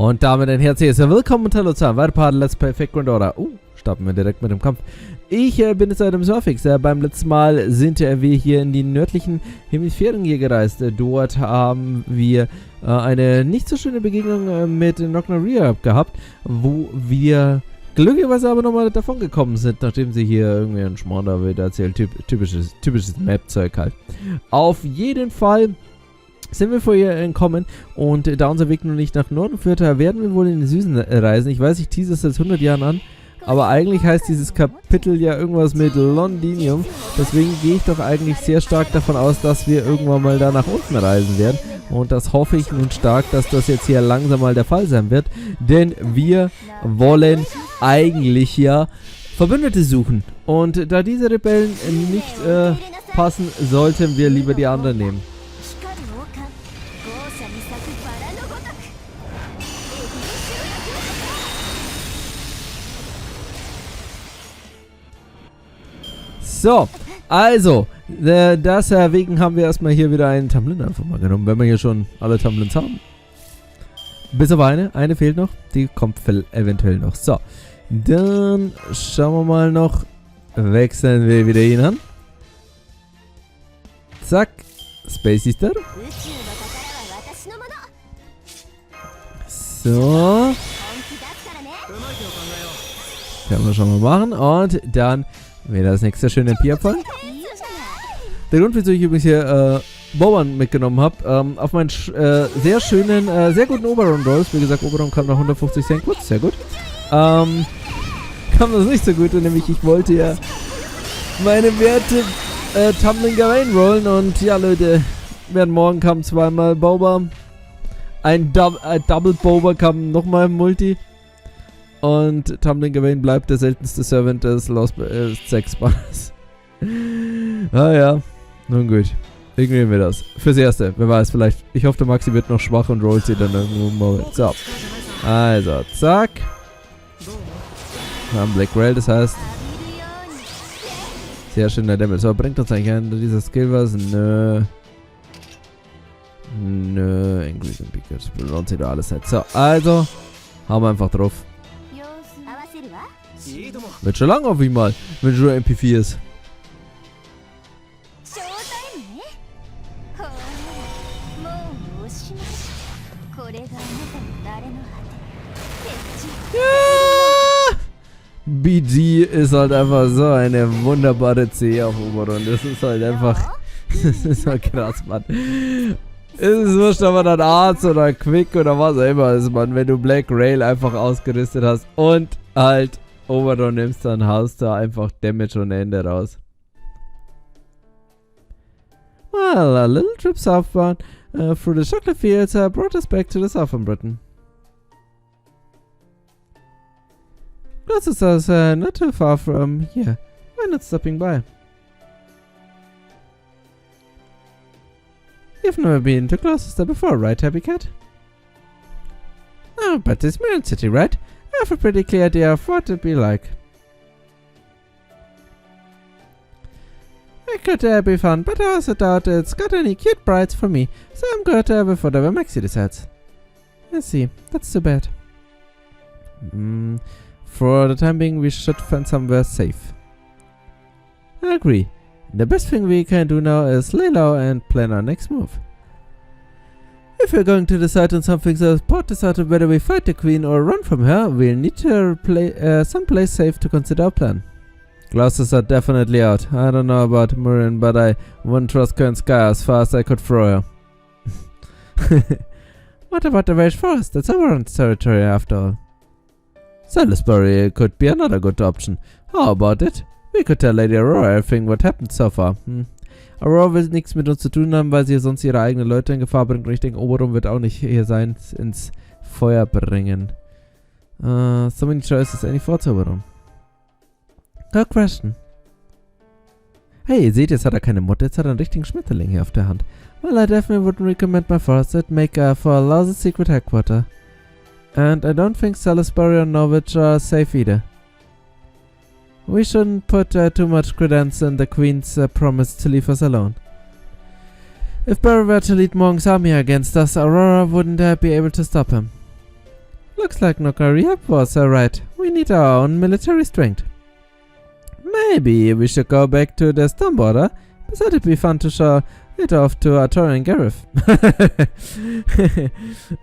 Und damit ein herzliches Willkommen und hallo zu einem weiteren Part Let's Play Fake Grand Order. Starten wir direkt mit dem Kampf. Ich bin jetzt seit dem Surfix. Beim letzten Mal sind wir hier in die nördlichen Hemisphären hier gereist. Dort haben wir eine nicht so schöne Begegnung mit Nognaria gehabt, wo wir glücklicherweise aber nochmal davon gekommen sind, nachdem sie hier irgendwie einen Schmarrn da wieder erzählen. Typisches Map-Zeug halt. Auf jeden Fall sind wir vorher entkommen und da unser Weg noch nicht nach Norden führt, werden wir wohl in den Süden reisen. Ich weiß, ich tease es seit 100 Jahren an, aber eigentlich heißt dieses Kapitel ja irgendwas mit Londinium. Deswegen gehe ich doch eigentlich sehr stark davon aus, dass wir irgendwann mal da nach unten reisen werden. Und das hoffe ich nun stark, dass das jetzt hier langsam mal der Fall sein wird. Denn wir wollen eigentlich ja Verbündete suchen. Und da diese Rebellen nicht passen, sollten wir lieber die anderen nehmen. So, also, deswegen haben wir erstmal hier wieder einen Tamlin einfach mal genommen, wenn wir hier schon alle Tamlins haben. Bis auf eine fehlt noch, die kommt eventuell noch. So, dann schauen wir mal noch, wechseln wir wieder ihn an. Zack, Space Easter. So. Können wir schon mal machen und dann wieder das nächste schöne MP-Abfall. Der Grund, wieso ich übrigens hier Bowern mitgenommen habe, auf meinen sehr schönen, sehr guten Oberon-Rolls, wie gesagt, Oberon kam nach 150 Cent, gut, sehr gut, kam das nicht so gut, nämlich ich wollte ja meine Werte Tumbling Gawain rollen und ja Leute, während morgen kam zweimal Bower, ein Double Bower kam nochmal im Multi. Und Tumbling Gawain bleibt der seltenste Servant des Lostbelt 6 Banners. Ah ja, nun gut. Ignorieren wir das. Fürs Erste, wer weiß, vielleicht. Ich hoffe, der Maxi wird noch schwach und rollt sie dann irgendwo mal. So. Also, zack. Wir haben Black Rail, das heißt. Sehr schöner Damage. So, bringt uns eigentlich an dieser Skill was? Nö. Nö, Increase in Pickers. Lohnt sich da alles nicht. So, also. Haben wir einfach drauf. Wird schon lang auf ihn mal, wenn schon MP4 ist. Ja! BG ist halt einfach so eine wunderbare C auf Oberon. Das ist halt einfach. Das ist halt krass, Mann. Es ist wurscht, ob man dann Arzt oder Quick oder was auch immer ist, Mann. Wenn du Black Rail einfach ausgerüstet hast und halt Oberon nimmst, dann haust du einfach Damage ohne Ende raus. Well, a little trip southbound through the chocolate fields brought us back to the southern Britain. Glasses is not too far from here. Why not stopping by? You've never been to Gloucester before, right, Happy Cat? Oh, but it's Mirren City, right? I have a pretty clear idea of what it'd be like. It could be fun, but I also doubt it's got any cute brides for me, so I'm going to have it for whatever Maxi decides. I see, that's too bad. For the time being, we should find somewhere safe. I agree. The best thing we can do now is lay low and plan our next move. If we're going to decide on something so important as whether we fight the queen or run from her, we'll need to play someplace safe to consider our plan. Glasses are definitely out. I don't know about Mirren, but I wouldn't trust Kern Sky as far as I could throw her. What about the Rage Forest? That's Avalon's territory after all. Salisbury could be another good option. How about it? We could tell Lady Aurora everything what happened so far. Aurora will nichts mit uns zu tun haben, weil sie sonst ihre eigenen Leute in Gefahr bringt. Und ich denke, Oberon wird auch nicht hier sein, ins Feuer bringen. So many choices. Any thoughts, Oberon? Good question. Hey, ihr seht, jetzt hat er keine Motte, jetzt hat er einen richtigen Schmetterling hier auf der Hand. Well, I definitely wouldn't recommend my forest. It'd make for a lousy secret headquarter. And I don't think Salisbury or Norwich are safe either. We shouldn't put too much credence in the Queen's promise to leave us alone. If Beryl were to lead Morgan's army against us, Aurora wouldn't be able to stop him. Looks like Nokariab was right. We need our own military strength. Maybe we should go back to the storm border. Besides, it'd be fun to show it off to Artur and Gareth.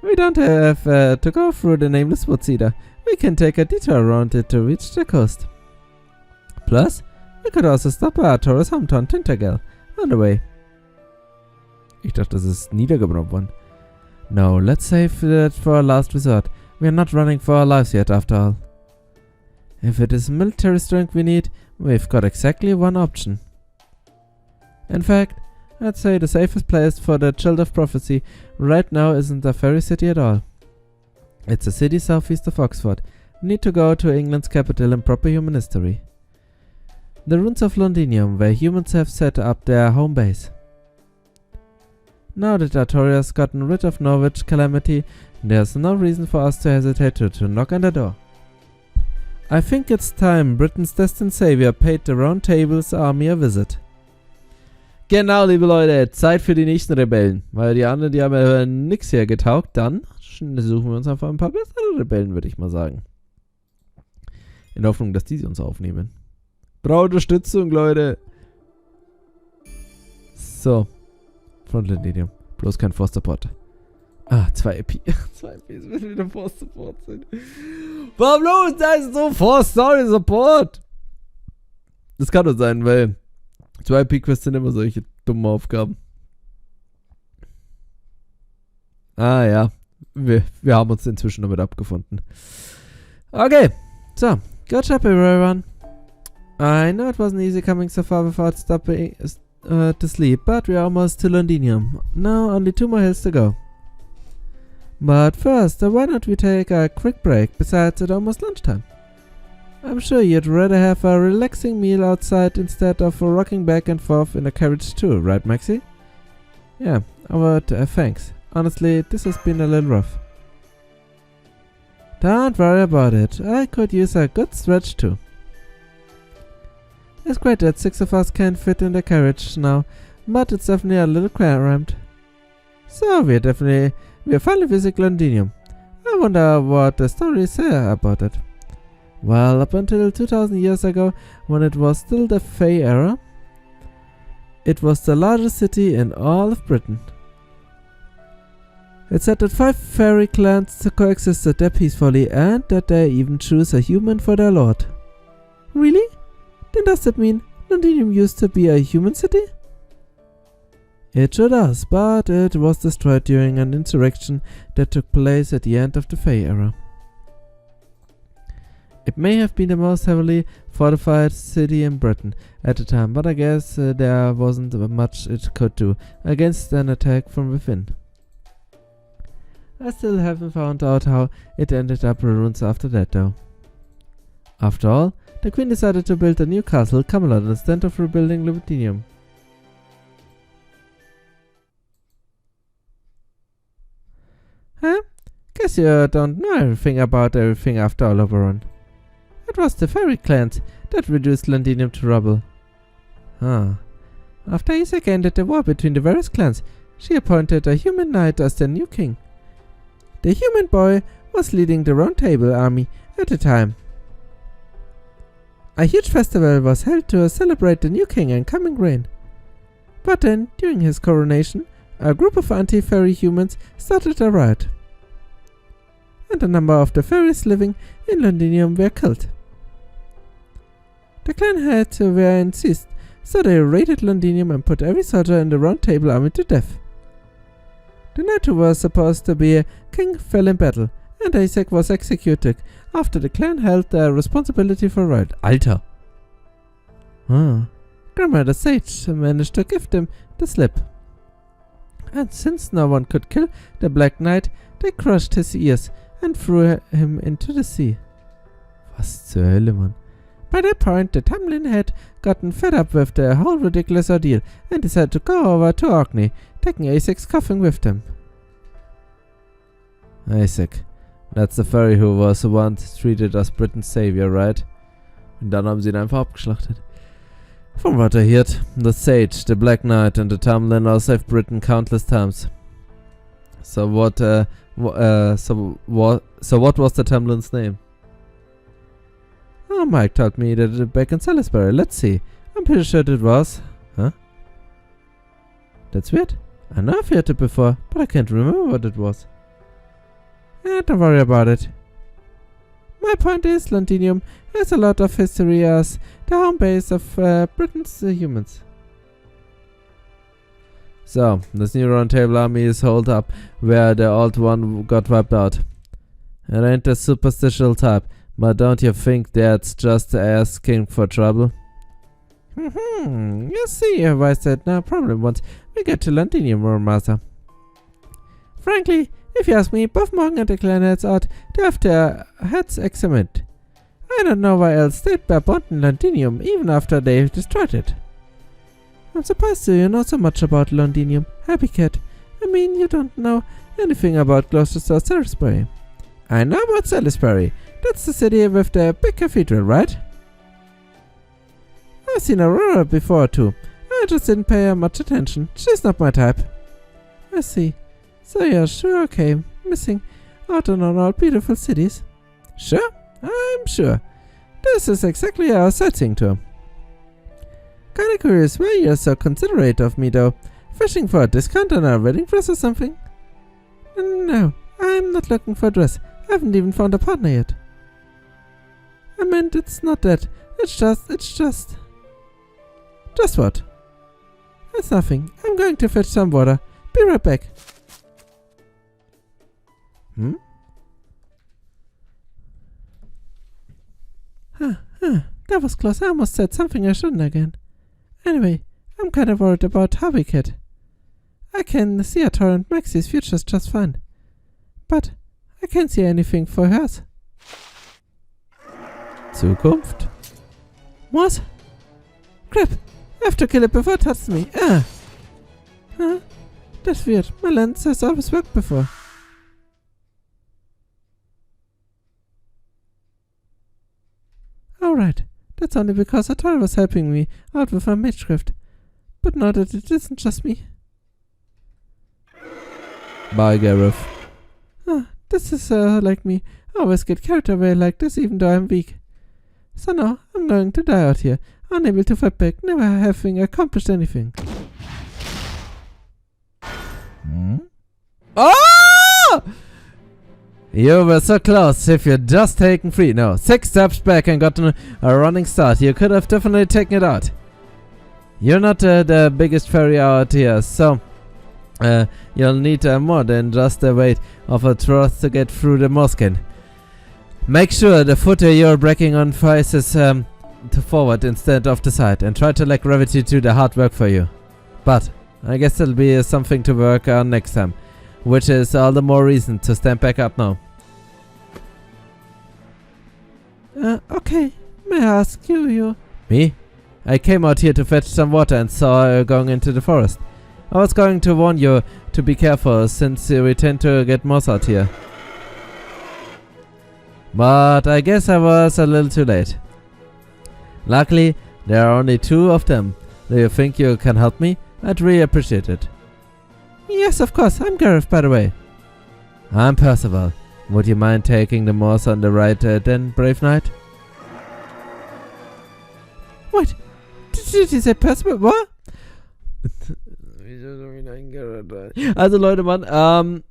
We don't have to go through the nameless woods either. We can take a detour around it to reach the coast. Plus, we could also stop at Artur's hometown Tintergel on the way. Ich dachte, das ist niedergebrannt worden. No, let's save that for our last resort. We are not running for our lives yet, after all. If it is military strength we need, we've got exactly one option. In fact, I'd say the safest place for the Child of Prophecy right now isn't a fairy city at all. It's a city southeast of Oxford. We need to go to England's capital in proper human history. The ruins of Londinium, where humans have set up their home base. Now that Artoria's gotten rid of Norwich Calamity, there's no reason for us to hesitate to knock on the door. I think it's time Britain's destined savior paid the Round Table's army a visit. Genau, liebe Leute, Zeit für die nächsten Rebellen. Weil die anderen, die haben ja nix hier getaugt. Dann suchen wir uns einfach ein paar bessere Rebellen, würde ich mal sagen. In der Hoffnung, dass die uns aufnehmen. Braucht Unterstützung, Leute. So. Frontline-Medium. Bloß kein Force-Support. 2 EP. 2 EPs müssen wieder Force-Support sein. Warum los? Da ist so Force-Story-Support. Das kann doch sein, weil 2 EP-Quests sind immer solche dummen Aufgaben. Ja. Wir haben uns inzwischen damit abgefunden. Okay. So. Good job, everyone. I know it wasn't easy coming so far without stopping to sleep, but we're almost to Londinium. Now only 2 more hills to go. But first, why don't we take a quick break? Besides, it's almost lunchtime. I'm sure you'd rather have a relaxing meal outside instead of rocking back and forth in a carriage too, right, Maxi? Yeah, thanks. Honestly, this has been a little rough. Don't worry about it. I could use a good stretch too. It's great that 6 of us can fit in the carriage now, but it's definitely a little cramped. So we're finally visiting Londinium. I wonder what the stories say about it. Well, up until 2000 years ago, when it was still the Fae era, it was the largest city in all of Britain. It said that 5 fairy clans coexisted there peacefully and that they even chose a human for their lord. Really? Then does that mean Londinium used to be a human city? It sure does, but it was destroyed during an insurrection that took place at the end of the Fae era. It may have been the most heavily fortified city in Britain at the time, but I guess there wasn't much it could do against an attack from within. I still haven't found out how it ended up ruins after that though. After all, the Queen decided to build a new castle, Camelot, instead of rebuilding Londinium. Huh? Guess you don't know everything about everything after all, Oberon. It was the fairy clans that reduced Londinium to rubble. After Isaac ended the war between the various clans, she appointed a human knight as their new king. The human boy was leading the Round Table army at the time. A huge festival was held to celebrate the new king and coming reign. But then, during his coronation, a group of anti-fairy humans started a riot. And a number of the fairies living in Londinium were killed. The clan heads were incensed, so they raided Londinium and put every soldier in the Round Table army to death. The knight who was supposed to be a king fell in battle, and Isaac was executed after the clan held the responsibility for riot. Alter! Grandmother Sage managed to give them the slip. And since no one could kill the Black Knight, they crushed his ears and threw him into the sea. Was zur Hölle, Mann? By that point, the Tamlin had gotten fed up with the whole ridiculous ordeal and decided to go over to Orkney, taking Isaac's coffin with them. Isaac. That's the fairy who was once treated as Britain's savior, right? Und dann haben sie ihn einfach abgeschlachtet. From what I heard, the Sage, the Black Knight and the Tamlin all saved Britain countless times. So what So what was the Tamlin's name? Oh, Mike told me that back in Salisbury. Let's see. I'm pretty sure it was. Huh? That's weird. I know I've heard it before, but I can't remember what it was. Don't worry about it. My point is, Londinium has a lot of history as the home base of Britain's humans. So, this new round table army is holed up where the old one got wiped out. It ain't the superstitious type, but don't you think that's just asking for trouble? You see, I said no problem once we get to Londinium, Master. Frankly, if you ask me, both Morgan and the Clarinets ought to have their heads examined. I don't know why else they'd be abandoned Londinium even after they've destroyed it. I'm surprised you know so much about Londinium, Happy Cat. I mean, you don't know anything about Gloucester or Salisbury. I know about Salisbury. That's the city with the big cathedral, right? I've seen Aurora before too. I just didn't pay her much attention. She's not my type. I see. So you're sure okay, missing out on all beautiful cities? Sure, I'm sure. This is exactly our sightseeing tour. Kinda curious why you're so considerate of me though. Fishing for a discount on our wedding dress or something? No, I'm not looking for a dress. I haven't even found a partner yet. I meant it's not that. It's just... Just what? It's nothing. I'm going to fetch some water. Be right back. That was close. I almost said something I shouldn't again. Anyway, I'm kind of worried about Happy Cat. I can see a torrent Maxie's future's just fine. But I can't see anything for hers. Zukunft? What? Crap! I have to kill it before it touches me. Huh? That's weird. My lens has always worked before. Alright. That's only because Atar was helping me out with my magecraft. But now that it isn't just me. Bye, Gareth. This is like me. I always get carried away like this even though I'm weak. So now, I'm going to die out here, unable to fight back, never having accomplished anything. Oh! You were so close. If you'd just taken 6 steps back and gotten a running start, you could have definitely taken it out. You're not the biggest fairy out here, so you'll need more than just the weight of a troth to get through the Moskin. Make sure the footer you're breaking on faces to forward instead of the side, and try to let gravity do the hard work for you. But I guess it'll be something to work on next time, which is all the more reason to stand back up now. Okay. May I ask you? Me? I came out here to fetch some water and saw you going into the forest. I was going to warn you to be careful since we tend to get moss out here. But I guess I was a little too late. Luckily, there are only 2 of them. Do you think you can help me? I'd really appreciate it. Yes, of course. I'm Gareth, by the way. I'm Percival. Would you mind taking the moss on the right then, brave knight? Wait, did you say Percival? What? Also Leute, Mann,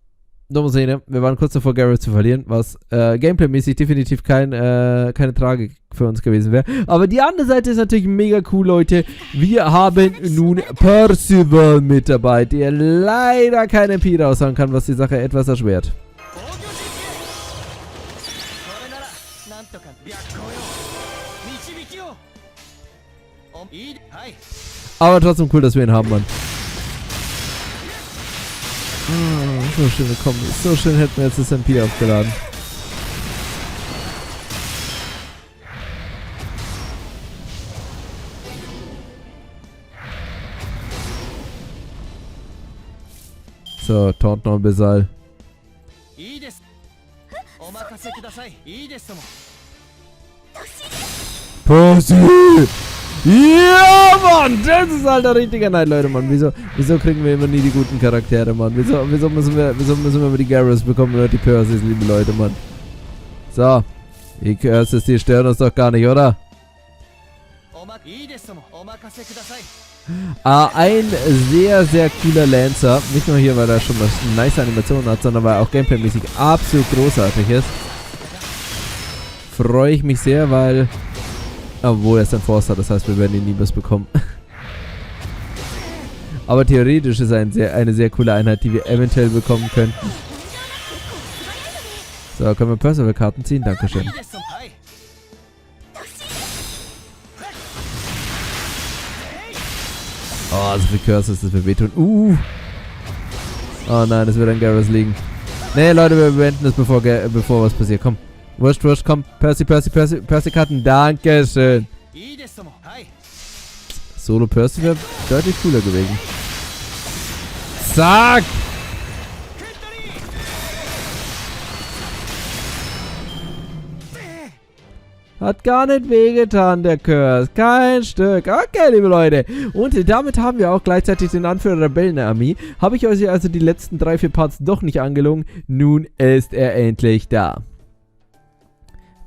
dumme Szene. Wir waren kurz davor, Gareth zu verlieren, was gameplaymäßig definitiv keine Tragik für uns gewesen wäre. Aber die andere Seite ist natürlich mega cool, Leute. Wir haben nun Percival mit dabei, der leider kein MP raushauen kann, was die Sache etwas erschwert. Aber trotzdem cool, dass wir ihn haben, Mann. So schön gekommen. So schön hätten wir jetzt das MP aufgeladen. So, Taunt noch ein bisschen. Percy! Ja, Mann! Das ist halt der richtige Neid, Leute, Mann. Wieso kriegen wir immer nie die guten Charaktere, Mann? Wieso müssen wir immer die Garrus bekommen oder die Percys, liebe Leute, Mann? So. Die Curses, die stören uns doch gar nicht, oder? Ein sehr, sehr cooler Lancer. Nicht nur hier, weil er schon eine nice Animation hat, sondern weil er auch gameplaymäßig absolut großartig ist. Freue ich mich sehr, weil... Obwohl er ist ein Forster, das heißt, wir werden ihn niemals bekommen. Aber theoretisch ist er eine sehr coole Einheit, die wir eventuell bekommen könnten. So, können wir Percival-Karten ziehen? Dankeschön. Oh, so viel Curses, das wird wehtun. Oh nein, das wird an Garrus liegen. Nee, Leute, wir beenden das, bevor was passiert. Komm. Wurscht, komm. Percy-Karten. Dankeschön. Solo Percy wäre deutlich cooler gewesen. Zack! Hat gar nicht wehgetan, der Curse. Kein Stück. Okay, liebe Leute. Und damit haben wir auch gleichzeitig den Anführer der Rebellenarmee. Habe ich euch also die letzten 3-4 Parts doch nicht angelogen. Nun ist er endlich da.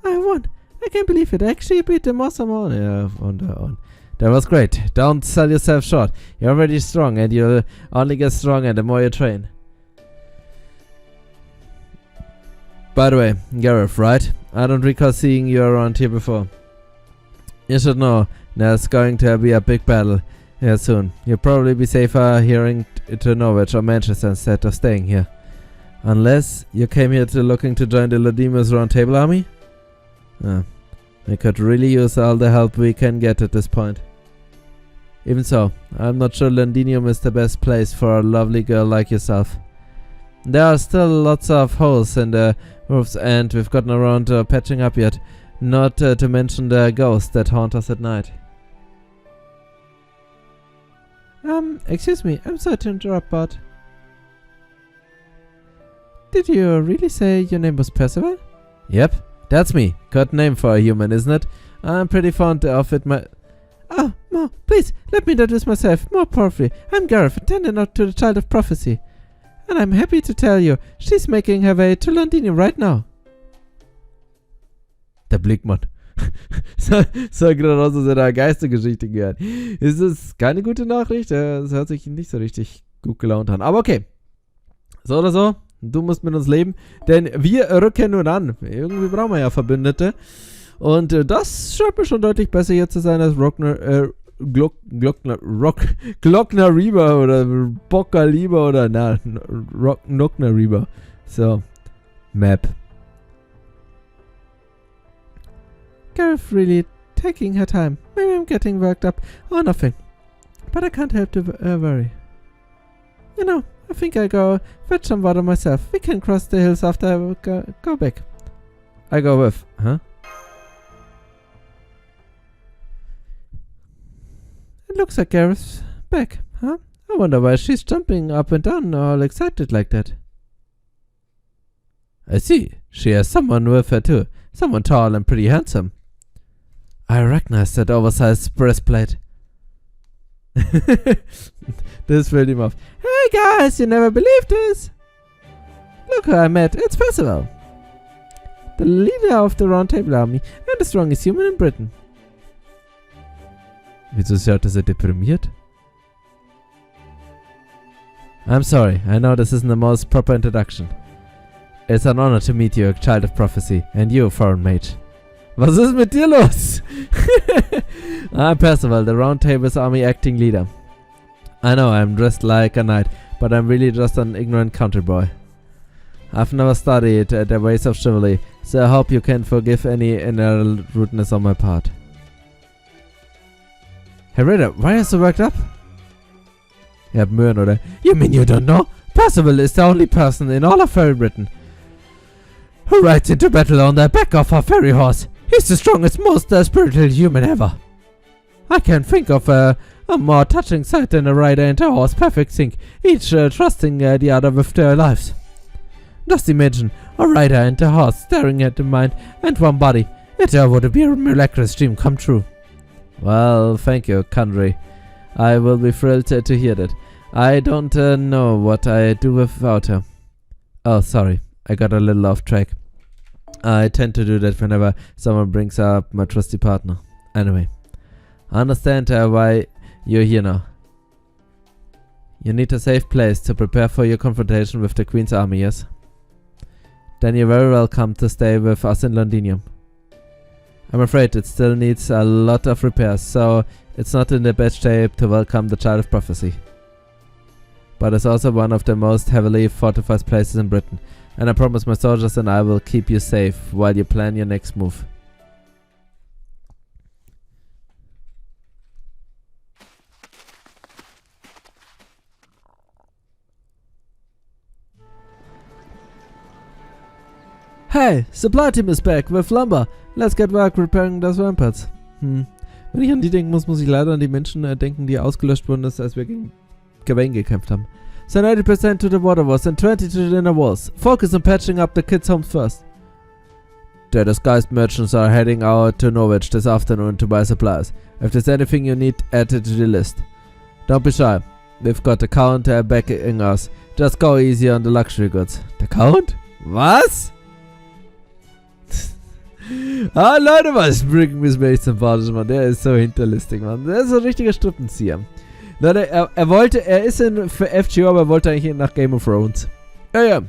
I won. I can't believe it. I actually beat the Master. Yeah, on. That was great. Don't sell yourself short. You're already strong and you'll only get stronger the more you train. By the way, Gareth, right? I don't recall seeing you around here before. You should know, there's going to be a big battle here soon. You'll probably be safer heading to Norwich or Manchester instead of staying here. Unless you came here looking to join the Lodimus Round Table Army? We could really use all the help we can get at this point. Even so, I'm not sure Londinium is the best place for a lovely girl like yourself. There are still lots of holes in the roofs and we've gotten around to patching up yet. Not to mention the ghosts that haunt us at night. Excuse me, I'm sorry to interrupt, but... Did you really say your name was Percival? Yep, that's me. Good name for a human, isn't it? I'm pretty fond of it Oh, Mo, please, let me introduce myself more powerfully. I'm Gareth, attendant to the Child of Prophecy. And I'm happy to tell you, she's making her way to Londinium right now. Der Blick, Mann. Sah gerade aus, als hätte er eine Geistergeschichte gehört. Ist es keine gute Nachricht? Es hört sich nicht so richtig gut gelaunt an. Aber okay. So oder so, du musst mit uns leben. Denn wir rücken nun an. Irgendwie brauchen wir ja Verbündete. Und das scheint mir schon deutlich besser hier zu sein als Glockner Reaver oder Bocker Lieber oder Nockner Reaver. So. Map. Gareth really taking her time. Maybe I'm getting worked up or nothing. But I can't help to worry. You know, I think I'll go fetch some water myself. We can cross the hills after I go back. I go with, huh? It looks like Gareth's back, huh? I wonder why she's jumping up and down all excited like that. I see. She has someone with her too. Someone tall and pretty handsome. I recognize that oversized breastplate. This filled him off. Hey guys, you never believed this. Look who I met. It's Percival. The leader of the Round Table Army and the strongest human in Britain. Wieso schaut er so deprimiert? I'm sorry, I know this isn't the most proper introduction. It's an honor to meet you, Child of Prophecy, and you, Foreign Mage. Was ist mit dir los? I'm Percival, the Round Table's army acting leader. I know I'm dressed like a knight, but I'm really just an ignorant country boy. I've never studied the ways of chivalry, so I hope you can forgive any inner rudeness on my part. Hey Ritter, why are you so worked up? Ihr habt Möhren, oder? You mean you don't know? Percival is the only person in all of Fairy Britain who rides into battle on the back of a fairy horse. He's the strongest, most spiritual human ever. I can't think of a more touching sight than a rider and a horse perfect sync, each trusting the other with their lives. Just imagine a rider and a horse staring at the mind and one body. It would be a miraculous dream come true. Well, thank you, Kandri. I will be thrilled to hear that. I don't know what I'd do without her. Oh, sorry. I got a little off track. I tend to do that whenever someone brings up my trusty partner. Anyway, I understand why you're here now. You need a safe place to prepare for your confrontation with the Queen's army, yes? Then you're very welcome to stay with us in Londinium. I'm afraid it still needs a lot of repairs, so it's not in the best shape to welcome the Child of Prophecy. But it's also one of the most heavily fortified places in Britain, and I promise my soldiers and I will keep you safe while you plan your next move. Hey, Supply Team is back with lumber. Let's get work repairing those ramparts. Wenn ich an die denken muss ich leider an die Menschen denken, die ausgelöscht wurden, als wir gegen Gawain gekämpft haben. Send 80% to the water walls and 20% to the inner walls. Focus on patching up the kids' homes first. The disguised merchants are heading out to Norwich this afternoon to buy supplies. If there's anything you need, add it to the list. Don't be shy. We've got the Count backing us. Just go easy on the luxury goods. The Count? Was? Leute, was bringen wir es mir echt sympathisch, Mann. Der ist so hinterlistig, Mann. Der ist so ein richtiger Strippenzieher. Leute, er ist für FGO, aber er wollte eigentlich nach Game of Thrones. Yeah.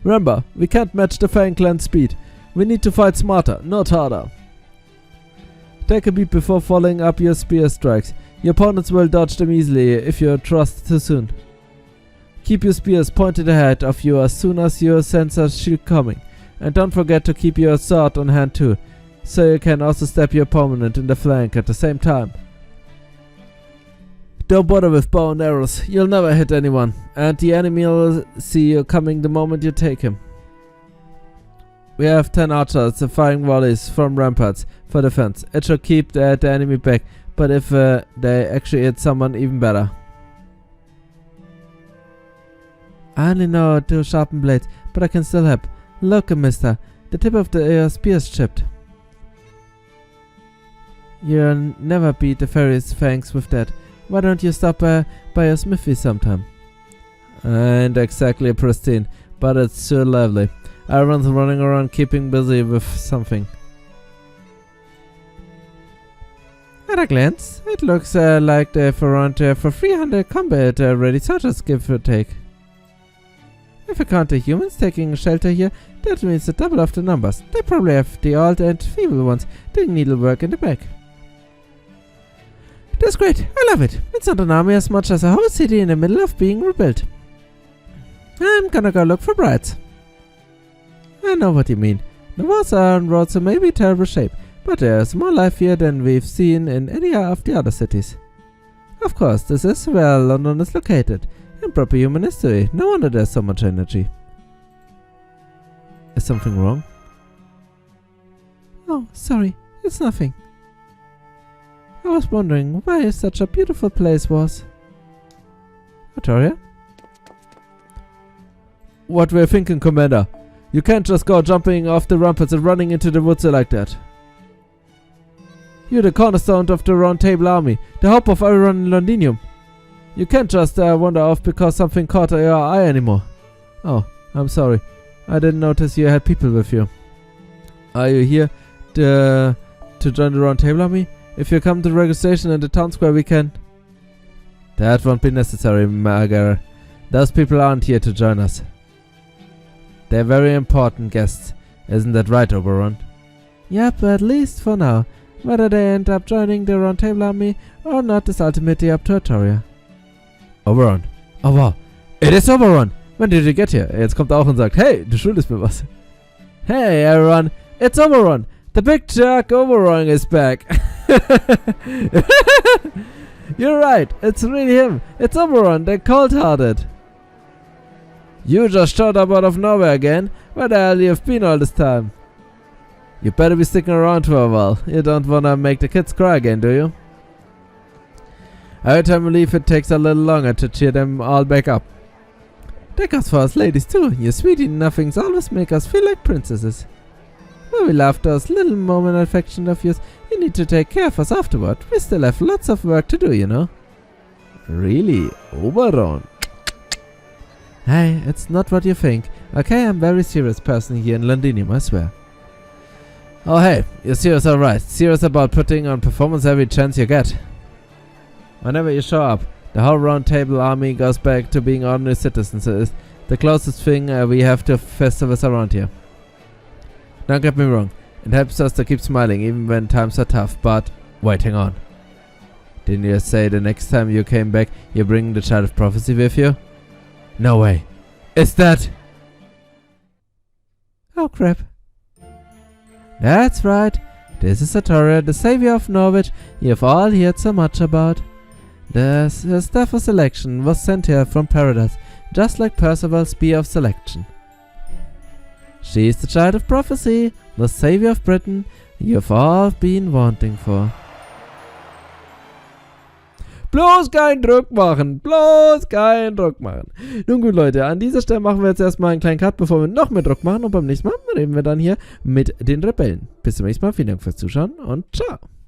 Remember, we can't match the Fang Clan's speed. We need to fight smarter, not harder. Take a beat before following up your spear strikes. Your opponents will dodge them easily if you trust too soon. Keep your spears pointed ahead of you as soon as you sense a shield coming. And don't forget to keep your sword on hand too, so you can also stab your opponent in the flank at the same time. Don't bother with bow and arrows, you'll never hit anyone, and the enemy will see you coming the moment you take him. We have 10 archers firing volleys from ramparts for defense. It should keep the enemy back, but if they actually hit someone, even better. I only know how to sharpen blades, but I can still help. Look, mister, the tip of your spear's chipped. You'll never beat the fairy's fangs with that. Why don't you stop by your smithy sometime? Ain't exactly pristine, but it's sure lovely. Everyone's running around keeping busy with something. At a glance, it looks like they've around for 300 combat-ready soldiers, give or take. If you count the humans taking shelter here, that means the double of the numbers. They probably have the old and feeble ones doing needlework in the back. That's great, I love it. It's not an army as much as a whole city in the middle of being rebuilt. I'm gonna go look for brides. I know what you mean. The walls are on roads in maybe terrible shape, but there's more life here than we've seen in any of the other cities. Of course, this is where London is located. In proper human history, no wonder there's so much energy. Is something wrong? Oh, sorry, it's nothing. I was wondering why such a beautiful place was. Victoria? What were you thinking, Commander? You can't just go jumping off the ramparts and running into the woods like that. You're the cornerstone of the Round Table Army, the hope of everyone in Londinium. You can't just wander off because something caught your eye anymore. Oh, I'm sorry. I didn't notice you had people with you. Are you here to join the Round Table Army? If you come to the registration in the town square, we can... That won't be necessary, Margaret. Those people aren't here to join us. They're very important guests. Isn't that right, Oberon? Yep, at least for now. Whether they end up joining the Round Table Army or not is ultimately up to Victoria. Oberon. Oh wow. It is Oberon. When did you get here? Jetzt kommt er auch und sagt, hey, du schuldest mir was. Hey everyone, it's Oberon. The big jerk Oberon is back. You're right, it's really him. It's Oberon, the cold-hearted. You just showed up out of nowhere again. Where the hell you have been all this time? You better be sticking around for a while. You don't wanna make the kids cry again, do you? Every time we leave, it takes a little longer to cheer them all back up. That goes for us ladies too. You sweetie nothings always make us feel like princesses. Well, we love those little moment of affection of yours. You We need to take care of us afterward. We still have lots of work to do, you know. Really? Oberon? Hey, it's not what you think. Okay, I'm a very serious person here in Londinium, I swear. Oh hey, you're serious, alright. Serious about putting on performance every chance you get. Whenever you show up, the whole round table army goes back to being ordinary citizens. It's the closest thing we have to festivals around here. Don't get me wrong, it helps us to keep smiling even when times are tough, but wait, hang on. Didn't you say the next time you came back you're bringing the Child of Prophecy with you? No way. Is that... Oh crap. That's right. This is Sartoria, the savior of Norwich you've all heard so much about. The staff of selection was sent here from paradise, just like Percival's spear of selection. She is the Child of Prophecy, the savior of Britain you've all been wanting for. Bloß keinen Druck machen! Bloß keinen Druck machen! Nun gut, Leute, an dieser Stelle machen wir jetzt erstmal einen kleinen Cut, bevor wir noch mehr Druck machen. Und beim nächsten Mal reden wir dann hier mit den Rebellen. Bis zum nächsten Mal. Vielen Dank fürs Zuschauen und ciao!